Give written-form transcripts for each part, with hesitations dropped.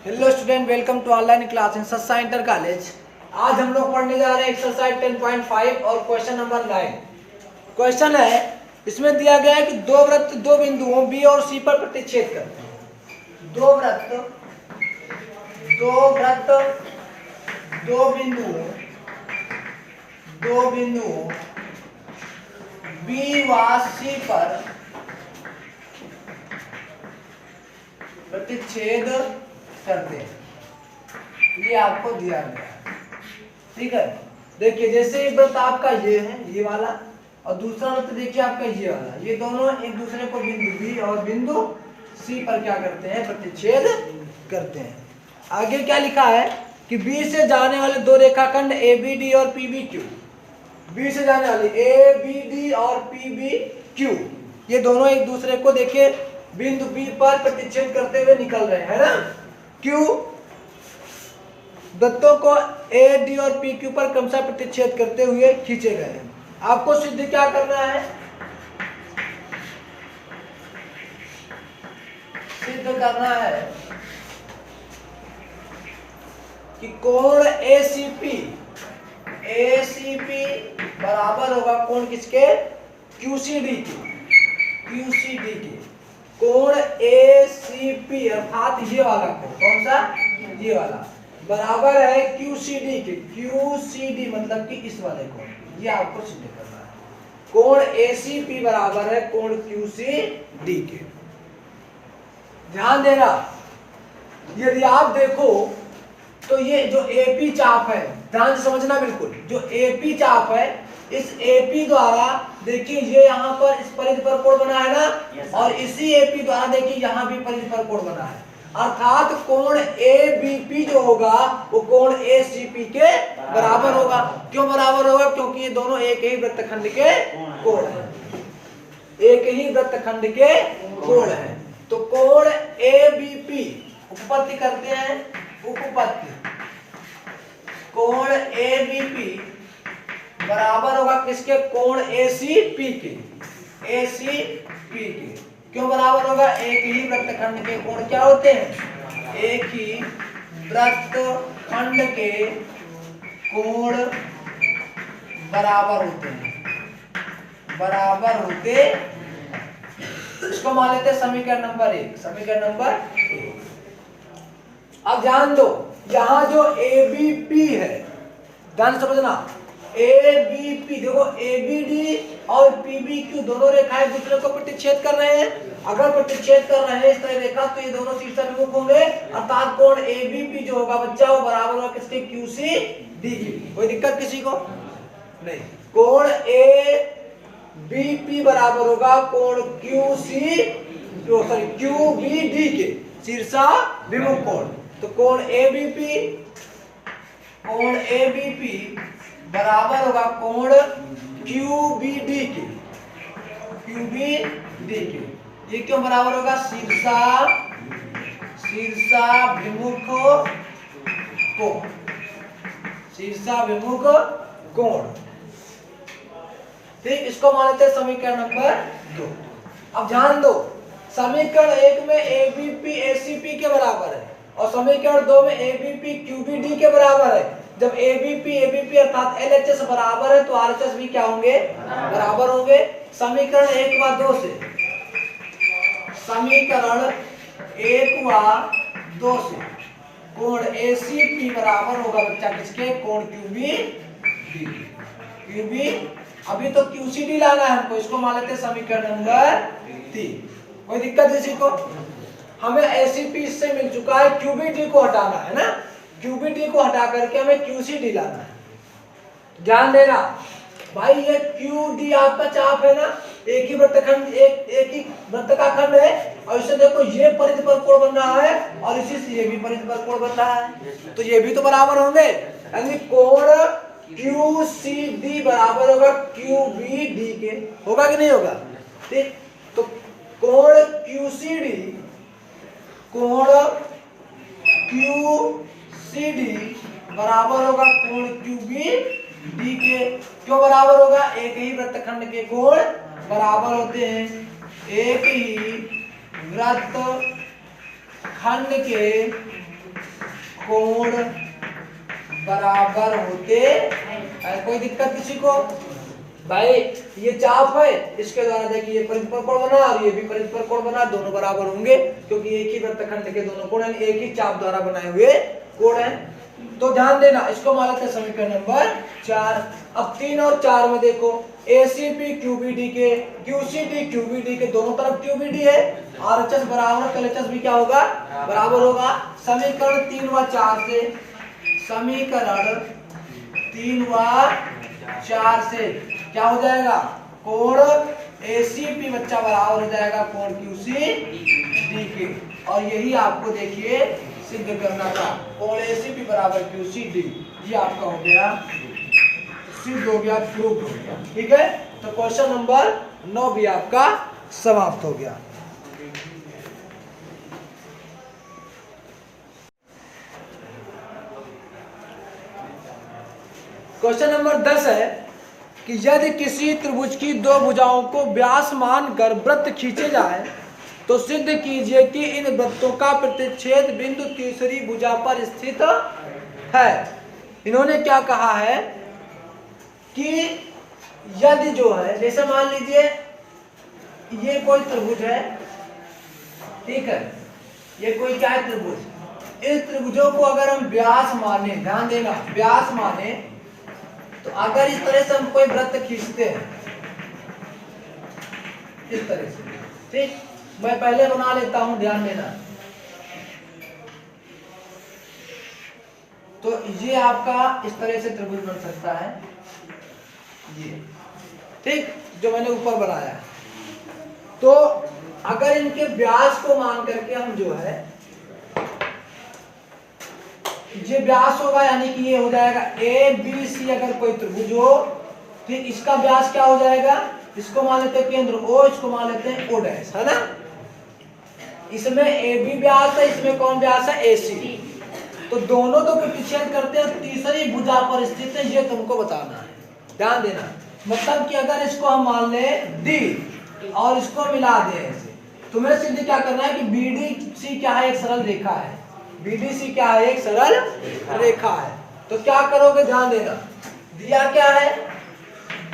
Hello student, welcome to online class in Sassa inter college. आज हम लोग पढ़ने जा रहे हैं एक्सरसाइज 10.5 और क्वेश्चन नंबर 9। क्वेश्चन है, इसमें दिया गया है कि दो वृत्त दो बिंदुओं बी और सी पर प्रतिच्छेद करते हैं। दो वृत्त दो बिंदुओं बी व सी पर प्रतिच्छेद करते हैं। ये आपको दिया गया है, ठीक है। देखिए, जैसे एक वृत्त आपका ये है, ये वाला, और दूसरा वृत्त देखिए आपका ये वाला। ये दोनों एक दूसरे को बिंदु बी और बिंदु सी पर क्या करते हैं? प्रतिच्छेद करते हैं। आगे क्या लिखा है कि बी से जाने वाले दो रेखाखंड ए बी डी और पी बी क्यू, बी से जाने वाली ए बी डी और पी बी क्यू, ये दोनों एक दूसरे को देखिए बिंदु बी पर प्रतिच्छेद करते हुए निकल रहे हैं, है ना। क्यू वृत्तों को ए डी और पी क्यू पर क्रमशः प्रतिच्छेद करते हुए खींचे गए हैं। आपको सिद्ध क्या करना है? सिद्ध करना है कि कोण एसीपी बराबर होगा कोण किसके? क्यूसीडी के। कोण एसीपी अर्थात ये वाला कोण, कौन सा? ये वाला, बराबर है क्यूसीडी के। क्यूसीडी मतलब कि इस वाले कोण, ये आपको सिद्ध करना है। कोण एसीपी बराबर है कोण क्यूसीडी के। ध्यान देना, यदि आप देखो तो ये जो एपी चाप है, ध्यान से समझना बिल्कुल, जो एपी चाप है, इस एपी द्वारा देखिए ये यहाँ पर इस परिधि पर कोण बना है ना, और इसी एपी द्वारा देखिए यहाँ भी परिधि पर कोण बना है। अर्थात कोण एबीपी जो होगा वो कोण एसीपी के बराबर होगा। क्यों बराबर होगा? क्योंकि ये दोनों एक ही वृत्तखंड के कोण हैं, एक ही वृत्तखंड के कोण हैं। तो कोण एबीपी, उपपत्ति करते हैं, उपपत्ति, कोण एबीपी बराबर होगा किसके? कोण एसीपी के। एसीपी के क्यों बराबर होगा? एक ही वृत्तखंड के कोण क्या होते हैं? एक ही वृत्तखंड के कोण बराबर होते हैं, बराबर होते। इसको मान लेते हैं समीकरण नंबर 1। समीकरण नंबर 1। अब ध्यान दो, यहां जो एबीपी है, ध्यान समझना, एबीपी देखो, एबीडी और पीबीक्यू दोनों रेखाएं एक दूसरे को प्रतिच्छेद कर रहे हैं। अगर प्रतिच्छेद कर रहे हैं इस तरह रेखा, तो ये दोनों शीर्षाभिमुख होंगे, अर्थात कोण एबीपी जो होगा बच्चा वो बराबर होगा किसके? क्यूसीडी की। कोई दिक्कत किसी को नहीं। कोण एबीपी बराबर होगा कोण क्यूबीडी के, शीर्षाभिमुख कोण। तो कोण एबीपी बराबर होगा कोण क्यूबीडी के। ये क्यों बराबर होगा? शीर्षाभिमुख कोण। ठीक, इसको मान लेते हैं समीकरण नंबर 2। अब ध्यान दो, समीकरण 1 में एबीपी एसीपी के बराबर है और समीकरण 2 में एबीपी क्यूबीडी के बराबर है। जब एबीपी अर्थात एलएचएस बराबर है तो आरएचएस भी क्या होंगे? बराबर होंगे। समीकरण 1 व 2 से, समीकरण 1 व 2 से कोण एसीपी बराबर होगा बच्चा किसके? कोण क्यूबी। अभी तो क्यूसीडी लाना है हमको, इसको मान लेते हैं समीकरण नंबर 3। कोई दिक्कत किसी को? हमें एसीपी इससे मिल चुका है, क्यूबीडी को हटाना है ना। क्यूबीडी को हटा करके हमें क्यूसीडी लाना है। ध्यान देना भाई, ये क्यूडी आपका चाप है ना, एक ही वृत्तखंड, एक ही वृत्त का खंड है, और इसे देखो ये परिधि पर कोण बन रहा है और इसी से ये भी परिधि पर कोण बन रहा है, तो ये भी तो बराबर होंगे। यानी कोण क्यूसीडी बराबर होगा क्यूबीडी के। होगा कि नहीं होगा? ठीक, तो कोण क्यूसीडी बराबर होगा कोण क्यूबीडी के। क्यों बराबर होगा? एक ही वृत्तखंड के कोण बराबर होते हैं, एक ही वृत्तखंड के कोण बराबर होते हैं। कोई दिक्कत किसी को? भाई ये चाप है, इसके द्वारा देखिए ये परिपत्र कोण बना और ये भी परिपत्र कोण बना, दोनों बराबर होंगे क्योंकि एक ही वृत्तखंड के दोनों कोण एक ही चाप द्वारा बनाए हुए कोण है। तो ध्यान देना, इसको मान लेते हैं समीकरण नंबर 4। अब 3 और 4 में देखो ACP QBD के QCD QBD के दोनों तरफ QBD है, RHS बराबर LHS भी क्या होगा? बराबर होगा। समीकरण 3 व 4 से, समीकरण 3 व 4 से क्या हो जाएगा? कोण ACP बच्चा बराबर हो जाएगा कोण QCD के, और यही आपको देखिए सिद्ध करना था। कोण ACP बराबर QCD, ये आपका हो गया सिद्ध हो गया, प्रूव हो गया। ठीक है, तो क्वेश्चन नंबर 9 भी आपका समाप्त हो गया। क्वेश्चन नंबर 10 है कि यदि किसी त्रिभुज की दो भुजाओं को व्यास मानकर वृत्त खींचे जाए तो सिद्ध कीजिए कि इन वृत्तों का प्रतिच्छेद बिंदु तीसरी भुजा पर स्थित है। इन्होंने क्या कहा है कि यदि जो है, जैसे मान लीजिए ये कोई त्रिभुज है, ठीक है, ये कोई क्या है? त्रिभुज। इस त्रिभुजों को अगर हम व्यास माने, ध्यान देना, व्यास माने, तो अगर इस तरह से हम कोई वृत्त खींचते हैं, इस तरह से, ठीक, मैं पहले बना लेता हूं, ध्यान देना। तो ये आपका इस तरह से त्रिभुज बन सकता है, ये, ठीक, जो मैंने ऊपर बनाया है। तो अगर इनके व्यास को मान करके हम जो है, ये व्यास होगा, यानी कि ये हो जाएगा ABC। अगर कोई त्रिभुज हो, ठीक, इसका व्यास क्या हो जाएगा? इसको मान लेते हैं केंद्र O, इसको मान लेते हैं O डैश, है ना। इसमें AB व्यास है, इसमें कौन व्यास है? AC। तो दोनों तो प्रतिच्छेद करते हैं, तीसरी भुजा पर स्थित है, ये तुमको बताना है। ध्यान देना, मतलब कि अगर इसको हम मान लें D और इसको मिला दें ऐसे, तुम्हें सिद्ध क्या करना है कि BDC क्या है? एक सरल रेखा है। BDC क्या है? एक सरल रेखा है। तो क्या करोगे? ध्यान देना, दिया क्या है?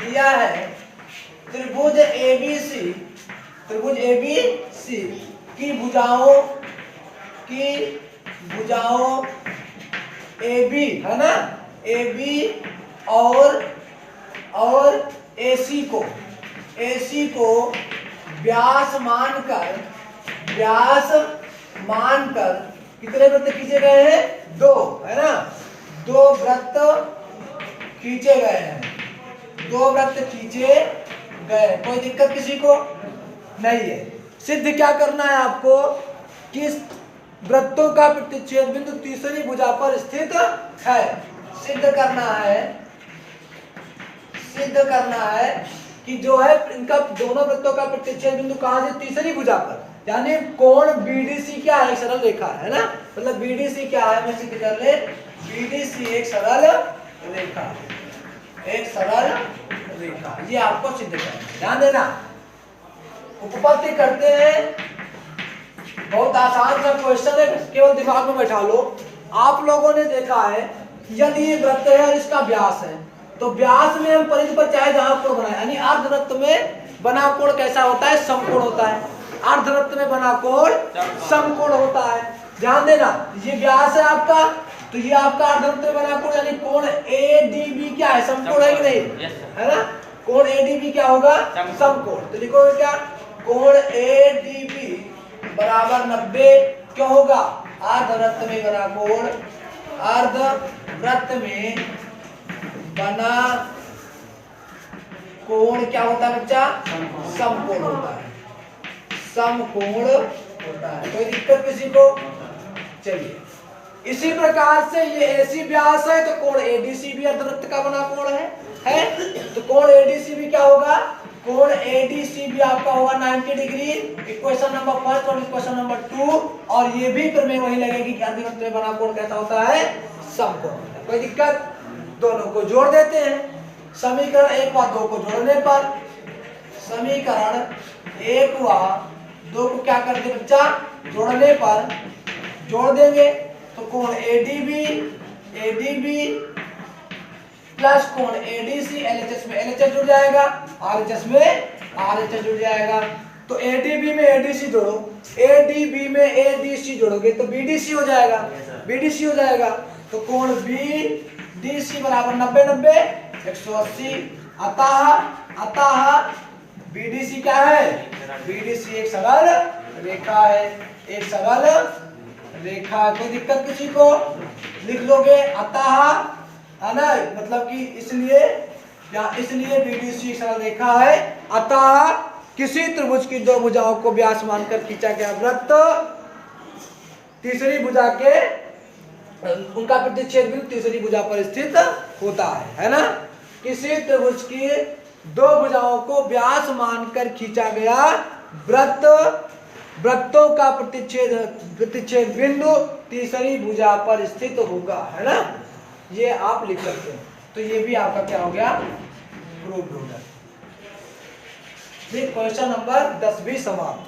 दिया है त्रिभुज ABC, त्रिभुज ABC की भुजाओं AB, है ना, AB और AC को व्यास मानकर कितने वृत्त खींचे गए हैं? 2, है ना, 2 वृत्त खींचे गए हैं, 2 वृत्त खींचे गए। कोई दिक्कत किसी को नहीं है। सिद्ध क्या करना है आपको कि वृत्तों का प्रतिच्छेद बिंदु तीसरी भुजा पर स्थित है। सिद्ध करना है कि जो है इनका दोनों वृत्तों का प्रतिच्छेद बिंदु कहां से? तीसरी भुजा पर, यानी कोण BDC क्या है? एक सरल रेखा है ना, मतलब BDC क्या है? मैं सिद्ध कर ले, BDC एक सरल रेखा, एक सरल रेखा, ये आपको सिद्ध करना है। ध्यान देना, उपपत्ति करते हैं, बहुत आसान सा क्वेश्चन है, केवल दिमाग में बैठा लो। आप लोगों ने देखा है यदि ये वृत्त है और इसका व्यास है, तो व्यास में हम परिधि पर चाहे जहां कोण बनाए, यानी अर्धवृत्त में बना कोण कैसा होता है? समकोण होता है। अर्धवृत्त में बना कोण समकोण होता है। ध्यान देना, ये व्यास है आपका, तो ये आपका अर्धवृत्त में बना कोण, यानी कोण ADB क्या है? समकोण है कि नहीं? है ना, कोण ADB क्या होगा? समकोण। तो लिखोगे क्या? कोण ADB बराबर 90 क्यों होगा? अर्धवृत्त में बना कोण, अर्धवृत्त में बना कोण क्या होता है बच्चा? समकोण होता है, समकोण होता है। कोई दिक्कत किसी को? चलिए, इसी प्रकार से ये AC व्यास है, तो कोण ADC भी अर्धवृत्त का बना कोण है, तो कोण ADC भी क्या होगा? कोण ADC भी आपका होगा 90 डिग्री। इक्वेशन नंबर 1 और इक्वेशन नंबर 2, और ये भी प्रमेय वही लगेगी कि अर्धवृत्त में बना कोण कैसा होता है? समकोण। कोई दिक्कत? दोनों को जोड़ देते हैं। समीकरण 1 व 2 को जोड़ने पर, समीकरण 1 व 2 को क्या करते बच्चा? जोड़ने पर जोड़ देंगे, तो कोण एडीबी प्लस कोण एडीसी, एलएचएस में एलएचएस जुड़ जाएगा, आरएचएस में आरएचएस जुड़ जाएगा। तो एडीबी में एडीसी जोड़ो, एडीबी में एडीसी जोड़ोगे तो बीडीसी हो जाएगा, बीडीसी हो जाएगा। तो कोण बीडीसी बराबर 90 90 180। अतः बीडीसी क्या है? बीडीसी एक सरल रेखा है, एक सरल रेखा। कोई दिक्कत किसी को? लिख लोगे अतः, है ना, मतलब कि इसलिए या इसलिए बीडीसी सरल रेखा है। अतः किसी त्रिभुज की दो भुजाओं को व्यास मानकर खींचा गया वृत्त तीसरी भुजा के उनका प्रतिच्छेद बिंदु तीसरी भुजा पर स्थित होता है ना। किसी त्रिभुज की दो भुजाओं को व्यास मानकर खींचा गया वृत्तों का प्रतिच्छेद बिंदु तीसरी भुजा पर स्थित होगा, है ना। ये आप लिख सकते हैं। तो ये भी आपका क्या हो गया? प्रूव्ड हो गया। क्वेश्चन नंबर 10 भी समाप्त।